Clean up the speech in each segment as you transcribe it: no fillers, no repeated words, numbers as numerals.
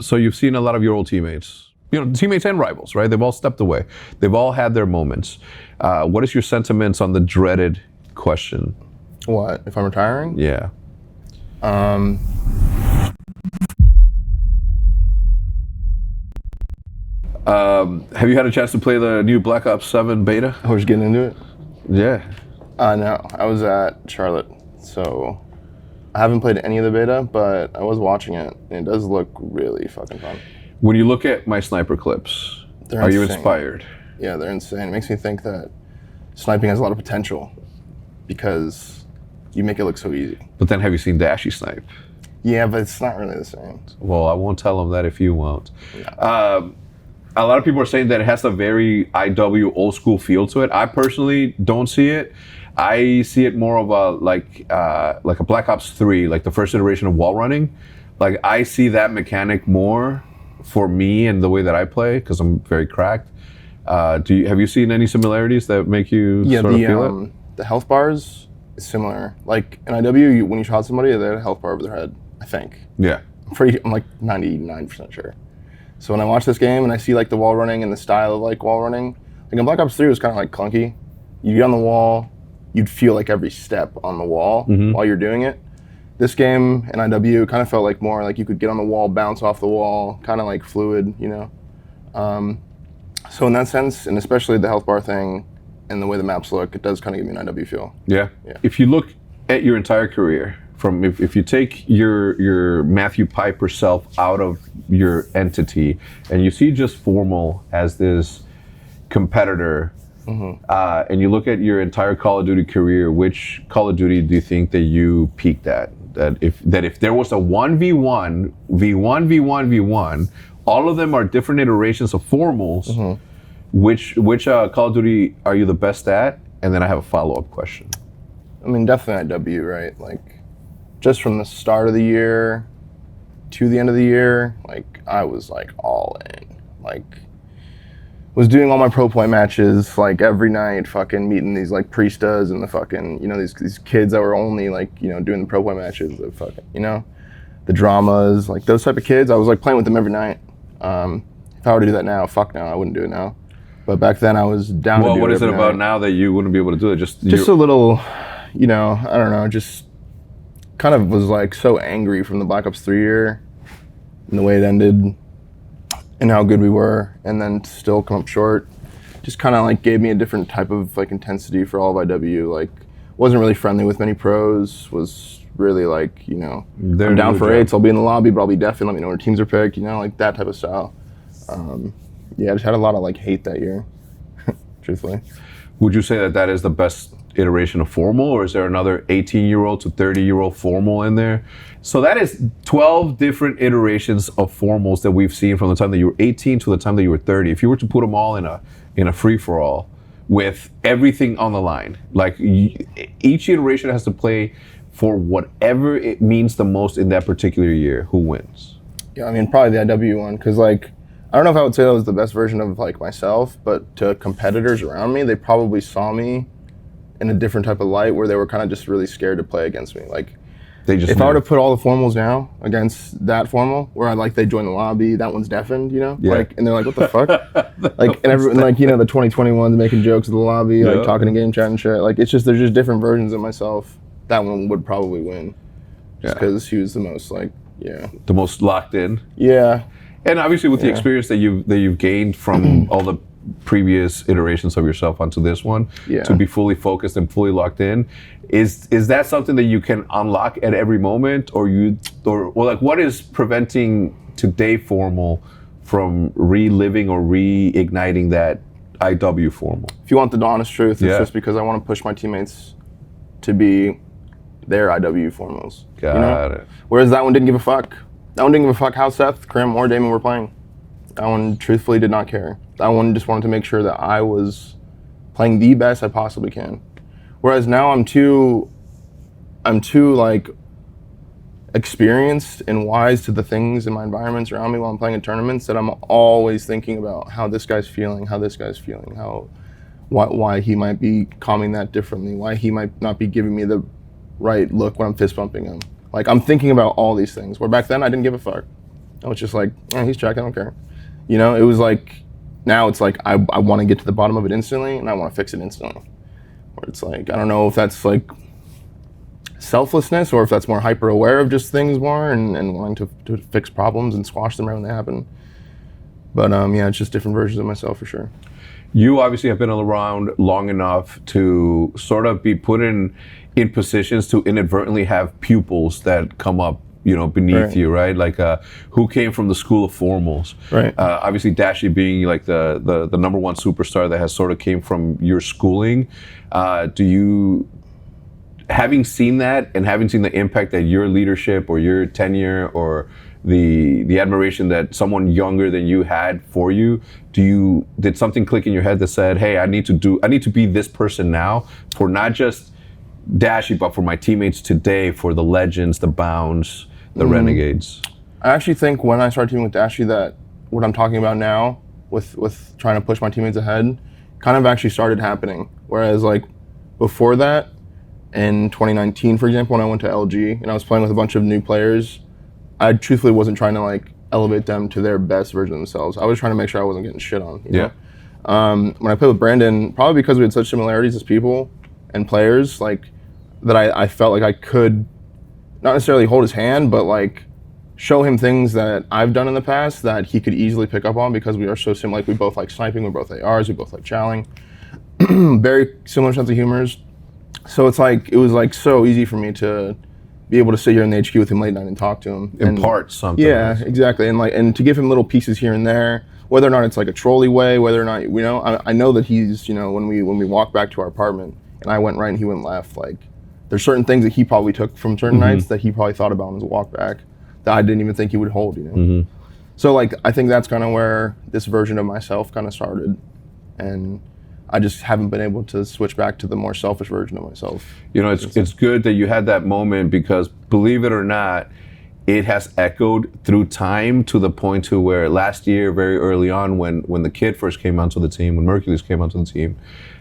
So you've seen a lot of your old teammates, teammates and rivals, right? They've all stepped away. They've all had their moments. What is your sentiments on the dreaded question? What, if I'm retiring? Yeah. Have you had a chance to play the new Black Ops 7 beta? I was getting into it. Yeah. No, I was at Charlotte, so I haven't played any of the beta, but I was watching it, and it does look really fucking fun. When you look at my sniper clips, are you inspired? Yeah, they're insane. It makes me think that sniping has a lot of potential because you make it look so easy. But then have you seen Dashy snipe? Yeah, but it's not really the same. Well, I won't tell them that if you won't. Yeah. A lot of people are saying that it has a very IW old school feel to it. I personally don't see it. I see it more of a like a Black Ops 3, like the first iteration of wall running. Like I see that mechanic more for me and the way that I play because I'm very cracked. Have you seen any similarities that make you sort of feel it? The health bars is similar. Like in IW, when you shot somebody, they had a health bar over their head, I think. Yeah. I'm like 99% sure. So when I watch this game and I see like the wall running and the style of like wall running, like in Black Ops 3 it was kind of like clunky. You'd get on the wall, you'd feel like every step on the wall while you're doing it. This game in IW kind of felt like more like you could get on the wall, bounce off the wall, kind of like fluid, So in that sense, and especially the health bar thing and the way the maps look, it does kind of give me an IW feel. Yeah. If you look at your entire career, if you take your Matthew Piper self out of your entity and you see just FormaL as this competitor, and you look at your entire Call of Duty career, which Call of Duty do you think that you peaked at? That if there was a 1v1, V1, V1, V1, all of them are different iterations of FormaL's. Which Call of Duty are you the best at? And then I have a follow-up question. I mean, definitely IW, right? Like, just from the start of the year to the end of the year, like, I was, like, all in. Like, was doing all my pro play matches, like, every night, fucking meeting these, like, priestas and the fucking, these kids that were only, like, doing the pro play matches, the fucking, the dramas, like, those type of kids. I was, like, playing with them every night. If I were to do that now, fuck no, I wouldn't do it now. But back then I was down to do it. Well, what is it about now that you wouldn't be able to do it? Just a little, I don't know, just kind of was like so angry from the Black Ops 3 year and the way it ended and how good we were, and then still come up short. Just kind of like gave me a different type of like intensity for all of IW. Like, wasn't really friendly with many pros, was really like, I'm down for eights, I'll be in the lobby, but I'll be deaf and let me know where teams are picked, like that type of style. I just had a lot of like hate that year, truthfully. Would you say that is the best iteration of FormaL, or is there another 18-year-old to 30-year-old FormaL in there? So that is 12 different iterations of FormaL's that we've seen from the time that you were 18 to the time that you were 30. If you were to put them all in a free-for-all with everything on the line, like each iteration has to play for whatever it means the most in that particular year, who wins? Yeah, I mean, probably the IW one, because like, I don't know if I would say that was the best version of like myself, but to competitors around me, they probably saw me in a different type of light where they were kind of just really scared to play against me. Like, if I were to put all the FormaL's now against that FormaL, where they join the lobby, that one's deafened, like, and they're like, what the fuck? Like, and everyone, like, the 2021s making jokes in the lobby, like talking to game chat and shit. Like, there's just different versions of myself. That one would probably win, just because he was the most the most locked in. Yeah. And obviously with the experience that you've gained from all the previous iterations of yourself onto this one, to be fully focused and fully locked in, is that something that you can unlock at every moment, or like what is preventing today FormaL from reliving or reigniting that IW FormaL? If you want the honest truth, it's just because I want to push my teammates to be their IW FormaL's. Got it. Whereas that one didn't give a fuck. That one didn't give a fuck how Seth, Krim, or Damon were playing. That one truthfully did not care. That one just wanted to make sure that I was playing the best I possibly can. Whereas now I'm too like experienced and wise to the things in my environments around me while I'm playing in tournaments that I'm always thinking about how this guy's feeling, why he might be calming that differently, why he might not be giving me the right look when I'm fist bumping him. Like, I'm thinking about all these things, where back then I didn't give a fuck. It's just like, he's checked, I don't care. You know, it was like, now it's like, I want to get to the bottom of it instantly, and I want to fix it instantly. Where it's like, I don't know if that's like selflessness or if that's more hyper aware of just things more and wanting to fix problems and squash them right when they happen. But yeah, it's just different versions of myself for sure. You obviously have been around long enough to sort of be put in positions to inadvertently have pupils that come up, you know, beneath you, right? Like who came from the school of FormaL's. Right. Obviously Dashi being like the number one superstar that has sort of came from your schooling. Do you, having seen that and having seen the impact that your leadership or your tenure or the admiration that someone younger than you had for you, did something click in your head that said, hey, I need to be this person now for not just Dashi, but for my teammates today, for the legends, the Bounds, the Renegades? I actually think when I started teaming with Dashi that what I'm talking about now with trying to push my teammates ahead kind of actually started happening. Whereas like before that, in 2019, for example, when I went to LG and I was playing with a bunch of new players, I truthfully wasn't trying to like elevate them to their best version of themselves. I was trying to make sure I wasn't getting shit on. You know? When I played with Brandon, probably because we had such similarities as people and players, like that I felt like I could not necessarily hold his hand, but like show him things that I've done in the past that he could easily pick up on because we are so similar. Like we both like sniping, we both ARs, we both like chowing. Very similar sense of humors. So it's like, it was like so easy for me to be able to sit here in the HQ with him late night and talk to him. Impart something. Yeah, exactly. And to give him little pieces here and there, whether or not it's like a trolley way, whether or not, you know, I know that he's, you know, when we walked back to our apartment and I went right and he went left, like there's certain things that he probably took from certain nights that he probably thought about on his walk back that I didn't even think he would hold, you know? So like, I think that's kind of where this version of myself kind of started. And I just haven't been able to switch back to the more selfish version of myself. You know, it's good that you had that moment because believe it or not, it has echoed through time to the point to where last year, very early on, when the kid first came onto the team, when Mercules came onto the team,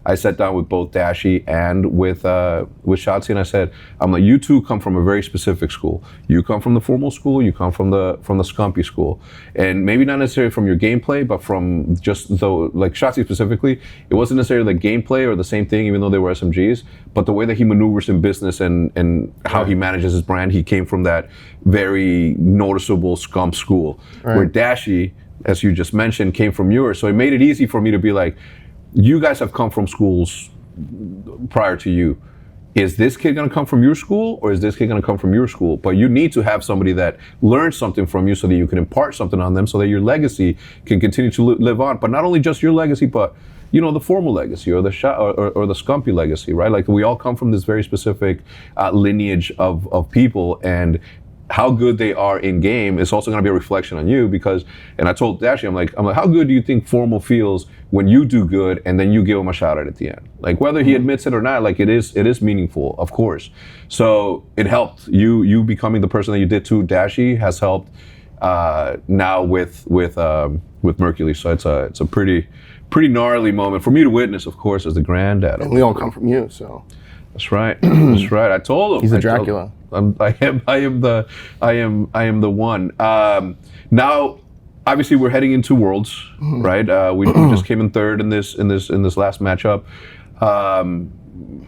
I sat down with both Dashi and with Shotzi, and I said, I'm like, you two come from a very specific school. You come from the formal school, you come from the Scumpy school. And maybe not necessarily from your gameplay, but from just though, like Shotzi specifically, it wasn't necessarily the gameplay or the same thing, even though they were SMGs, but the way that he maneuvers in business and how he manages his brand, he came from that very noticeable Scump school. Where Dashi, as you just mentioned, came from yours. So it made it easy for me to be like, you guys have come from schools prior to you. Is this kid gonna come from your school or is this kid gonna come from your school? But you need to have somebody that learns something from you so that you can impart something on them so that your legacy can continue to live on. But not only just your legacy, but you know, the formal legacy or the or the Scumpy legacy, right? Like we all come from this very specific lineage of people, and how good they are in game is also going to be a reflection on you because, and I told Dashi, I'm like, how good do you think Formal feels when you do good and then you give him a shout out at the end? Like whether he admits it or not, like it is meaningful, of course. So it helped you becoming the person that you did too. Dashi has helped now with Mercules. So it's a pretty gnarly moment for me to witness, of course, as the granddad. And we all come from you, so. That's right. That's right. I told him. He's a Dracula. I am the one. Now, obviously, we're heading into Worlds, right? We just came in third in this last matchup.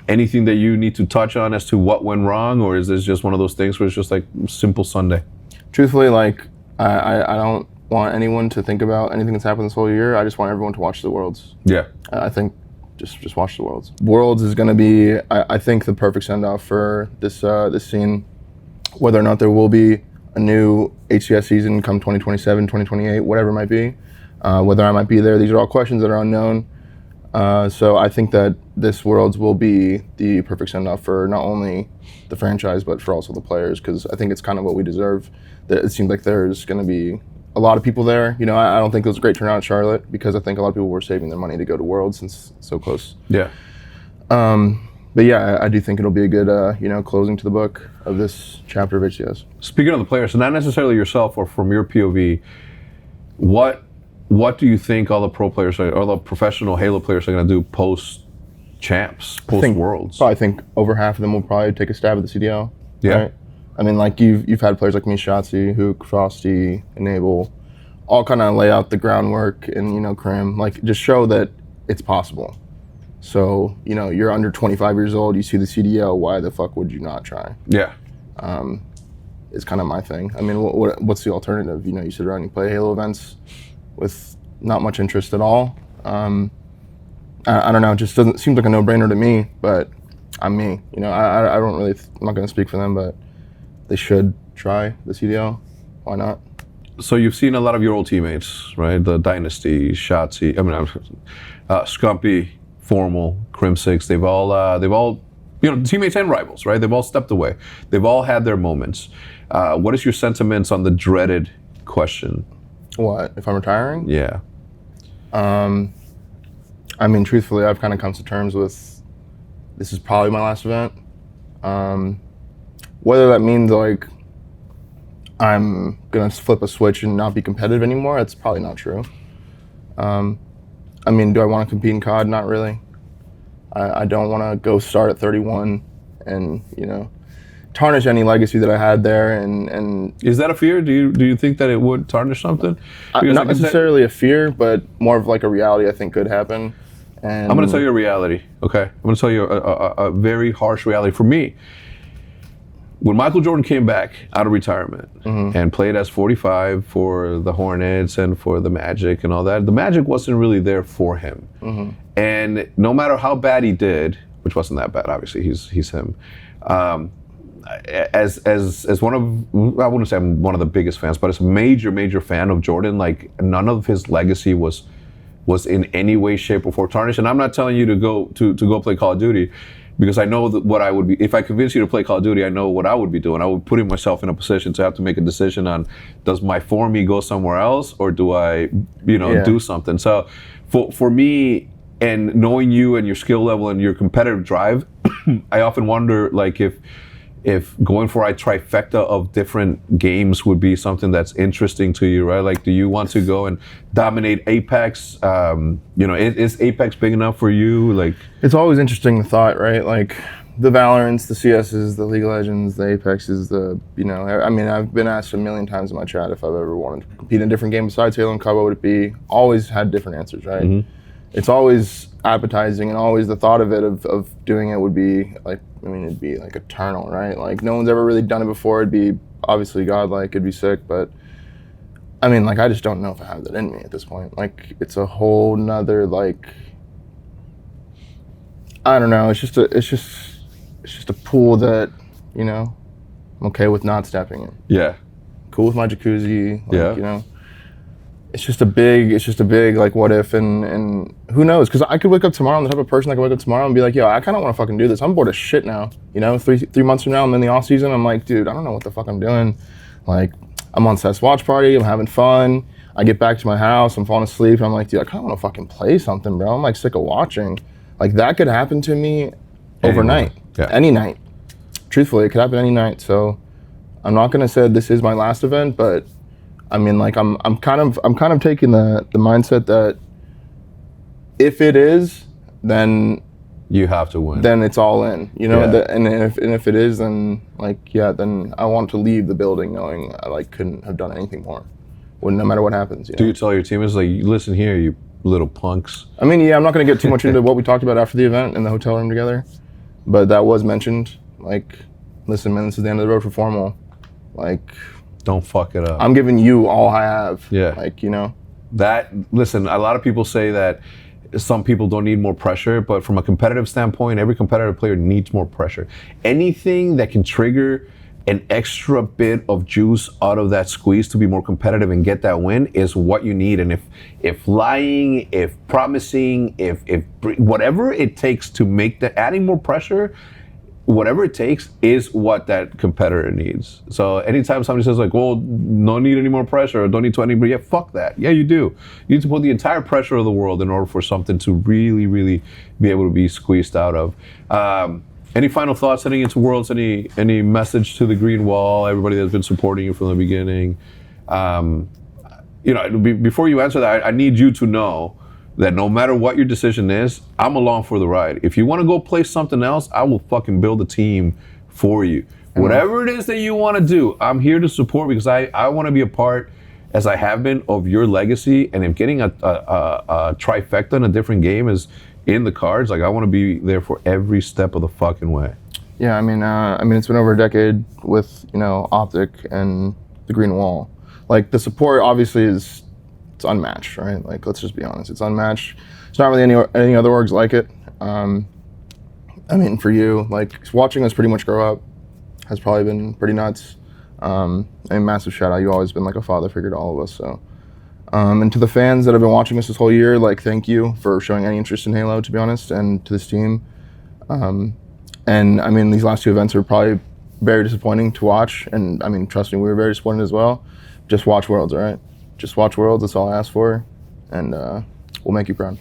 Anything that you need to touch on as to what went wrong, or is this just one of those things where it's just like simple Sunday? Truthfully, like I don't want anyone to think about anything that's happened this whole year. I just want everyone to watch the Worlds. Yeah. I think. Just watch the Worlds. Worlds is going to be, I think, the perfect send-off for this scene. Whether or not there will be a new HCS season come 2027, 2028, whatever it might be. Whether I might be there, these are all questions that are unknown. So I think that this Worlds will be the perfect send-off for not only the franchise, but for also the players, because I think it's kind of what we deserve. It seems like there's going to be a lot of people there. You know, I don't think it was a great turnout in Charlotte because I think a lot of people were saving their money to go to Worlds since it's so close. Yeah. But yeah, I do think it'll be a good, closing to the book of this chapter of HCS. Speaking of the players, so not necessarily yourself or from your POV, what do you think all the pro players or the professional Halo players are going to do post-champs, post-Worlds? So I think over half of them will probably take a stab at the CDL. Yeah. Right? I mean, like you've had players like me, Shotzi, Hook, Frosty, Enable, all kind of lay out the groundwork and, you know, Crim, like just show that it's possible. So, you know, you're under 25 years old, you see the CDL, why the fuck would you not try? Yeah. Is kind of my thing. I mean, what's the alternative? You know, you sit around and you play Halo events with not much interest at all. I don't know, it just seems like a no-brainer to me, but I'm me. You know, I don't really, I'm not going to speak for them, but they should try the CDL. Why not? So you've seen a lot of your old teammates, right? The Dynasty, Shotzi, Scrumpy, FormaL, Crim6. They've all, you know, teammates and rivals, right? They've all stepped away. They've all had their moments. What is your sentiments on the dreaded question? What, if I'm retiring? Yeah. I mean, truthfully, I've kind of come to terms with this is probably my last event. Whether that means like I'm gonna flip a switch and not be competitive anymore, that's probably not true. I mean, do I want to compete in COD? Not really. I don't want to go start at 31 and, you know, tarnish any legacy that I had there. And is that a fear? Do you think that it would tarnish something? Not necessarily a fear, but more of like a reality I think could happen. And I'm going to tell you a reality, okay? I'm going to tell you a very harsh reality for me. When Michael Jordan came back out of retirement and played as 45 for the Hornets and for the Magic and all that, the Magic wasn't really there for him. And no matter how bad he did, which wasn't that bad, obviously, he's him. As one of, I wouldn't say I'm one of the biggest fans, but as a major fan of Jordan, like none of his legacy was in any way, shape, or form tarnished. And I'm not telling you to go play Call of Duty, because I know that what I would be, if I convince you to play Call of Duty, I know what I would be doing. I would be putting myself in a position to have to make a decision on, does my form go somewhere else, or do I, do something? So for me, and knowing you and your skill level and your competitive drive, I often wonder, like, if going for a trifecta of different games would be something that's interesting to you, right? Like, do you want to go and dominate Apex? Is Apex big enough for you? Like, it's always interesting, the thought, right? Like the Valorants, the CS's, the League of Legends, the Apexes, I mean, I've been asked a million times in my chat if I've ever wanted to compete in a different game besides Halo and COD, what would it be? Always had different answers, right? It's always appetizing, and always the thought of it, of doing it would be like, I mean, it'd be like eternal, right? Like no one's ever really done it before. It'd be obviously godlike, it'd be sick, but I mean, like, I just don't know if I have that in me at this point. Like, it's a whole nother, like, I don't know, it's just a pool that, you know, I'm okay with not stepping in. Yeah. Cool with my jacuzzi, like, yeah. You know. It's just a big like what if, and who knows? Because I could wake up tomorrow. I'm the type of person that could wake up tomorrow and be like, yo, I kind of want to fucking do this. I'm bored as shit now. You know, three months from now, I'm in the off season. I'm like, dude, I don't know what the fuck I'm doing. Like, I'm on Seth's watch party. I'm having fun. I get back to my house. I'm falling asleep. And I'm like, dude, I kind of want to fucking play something, bro. I'm like sick of watching. Like, that could happen to me overnight, any night. Truthfully, it could happen any night. So I'm not gonna say this is my last event, but I mean, like, I'm kind of taking the mindset that if it is, then you have to win. Then it's all in, you know. And if it is, then then I want to leave the building knowing I like couldn't have done anything more. No matter what happens. Do you tell your teammates, like, listen here, you little punks? I mean, I'm not going to get too much into what we talked about after the event in the hotel room together, but that was mentioned. Like, listen, man, this is the end of the road for FormaL. Like, don't fuck it up. I'm giving you all I have. Yeah. Like, you know. Listen, a lot of people say that some people don't need more pressure, but from a competitive standpoint, every competitive player needs more pressure. Anything that can trigger an extra bit of juice out of that squeeze to be more competitive and get that win is what you need. And if lying, if promising, if whatever it takes to make adding more pressure, whatever it takes is what that competitor needs. So anytime somebody says, like, well, no need any more pressure, or don't need to anybody, fuck that. Yeah, you do. You need to put the entire pressure of the world in order for something to really, really be able to be squeezed out of. Any final thoughts heading into Worlds? Any message to the green wall, everybody that's been supporting you from the beginning? Before you answer that, I need you to know that no matter what your decision is, I'm along for the ride. If you want to go play something else, I will fucking build a team for you. Whatever it is that you want to do, I'm here to support because I want to be a part, as I have been, of your legacy. And if getting a trifecta in a different game is in the cards, like I want to be there for every step of the fucking way. Yeah, I mean, it's been over a decade with OpTic and the Green Wall. Like the support obviously it's unmatched, right? Like let's just be honest, it's unmatched. There's not really any other orgs like it. I mean, for you, like watching us pretty much grow up has probably been pretty nuts. And massive shout out, you've always been like a father figure to all of us. So, and to the fans that have been watching us this whole year, like thank you for showing any interest in Halo, to be honest, and to this team. And I mean, these last two events are probably very disappointing to watch. And I mean, trust me, we were very disappointed as well. Just watch Worlds, all right? Just watch Worlds, that's all I ask for. And we'll make you proud.